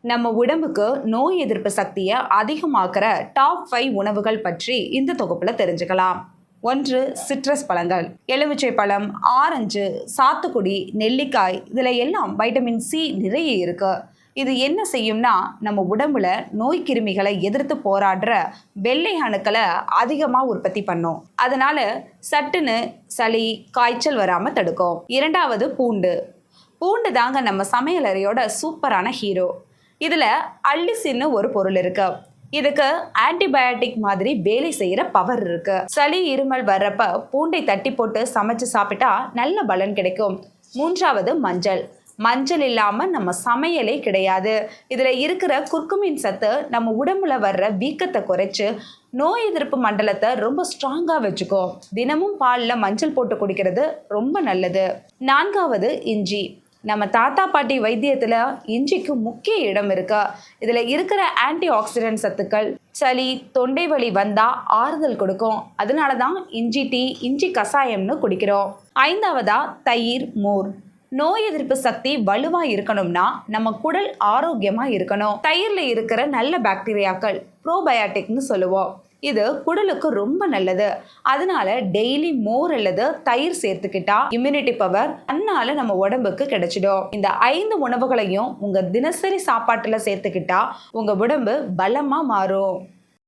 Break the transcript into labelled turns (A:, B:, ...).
A: நம்ம உடம்புக்கு நோய் எதிர்ப்பு சக்தியை அதிகமாக்குற டாப் 5 உணவுகள் பற்றி இந்த தொகுப்புல தெரிஞ்சுக்கலாம். 1. சிட்ரஸ் பழங்கள். எலுமிச்சை பழம், ஆரஞ்சு, சாத்துக்குடி, நெல்லிக்காய் இதில் எல்லாம் வைட்டமின் சி நிறைய இருக்கு. இது என்ன செய்யும்னா நம்ம உடம்புல நோய் கிருமிகளை எதிர்த்து போராடுற வெள்ளை அணுக்களை அதிகமாக உற்பத்தி பண்ணும். அதனால சட்டுன்னு சளி காய்ச்சல் வராமல் தடுக்கும். 2. பூண்டு. பூண்டு தாங்க நம்ம சமையலறையோட சூப்பரான ஹீரோ. இதில் அல்லிசின்னு ஒரு பொருள் இருக்கு. இதுக்கு ஆன்டிபயோட்டிக் மாதிரி வேலை செய்யற பவர் இருக்கு. சளி இருமல் வர்றப்ப பூண்டை தட்டி போட்டு சமைச்சு சாப்பிட்டா நல்ல பலன் கிடைக்கும். 3. மஞ்சள். மஞ்சள் இல்லாம நம்ம சமையலே கிடையாது. இதுல இருக்கிற குர்குமின் சத்து நம்ம உடம்புல வர்ற வீக்கத்தை குறைச்சு நோய் எதிர்ப்பு மண்டலத்தை ரொம்ப ஸ்ட்ராங்கா வச்சுக்கும். தினமும் பால்ல மஞ்சள் போட்டு குடிக்கிறது ரொம்ப நல்லது. 4. இஞ்சி. நம்ம தாத்தா பாட்டி வைத்தியத்துல இஞ்சிக்கு முக்கிய இடம் இருக்கு. இதுல இருக்கிற ஆன்டி ஆக்சிடென்ட் சத்துக்கள் சளி தொண்டை வலி வந்தா ஆறுதல் கொடுக்கும். அதனாலதான் இஞ்சி டீ, இஞ்சி கசாயம்னு குடிக்கிறோம். 5. தயிர், மோர். நோய் எதிர்ப்பு சக்தி வலுவா இருக்கணும்னா நம்ம குடல் ஆரோக்கியமா இருக்கணும். தயிர்ல இருக்கிற நல்ல பாக்டீரியாக்கள் ப்ரோபயாட்டிக்னு சொல்லுவோம். இது குடலுக்கு ரொம்ப நல்லது. அதனால டெய்லி மோர் அல்லது தயிர் சேர்த்துக்கிட்டா இம்யூனிட்டி பவர் தன்னால நம்ம உடம்புக்கு கிடைச்சிடும். இந்த 5 உணவுகளையும் உங்க தினசரி சாப்பாட்டுல சேர்த்துக்கிட்டா உங்க உடம்பு பலமா மாறும்.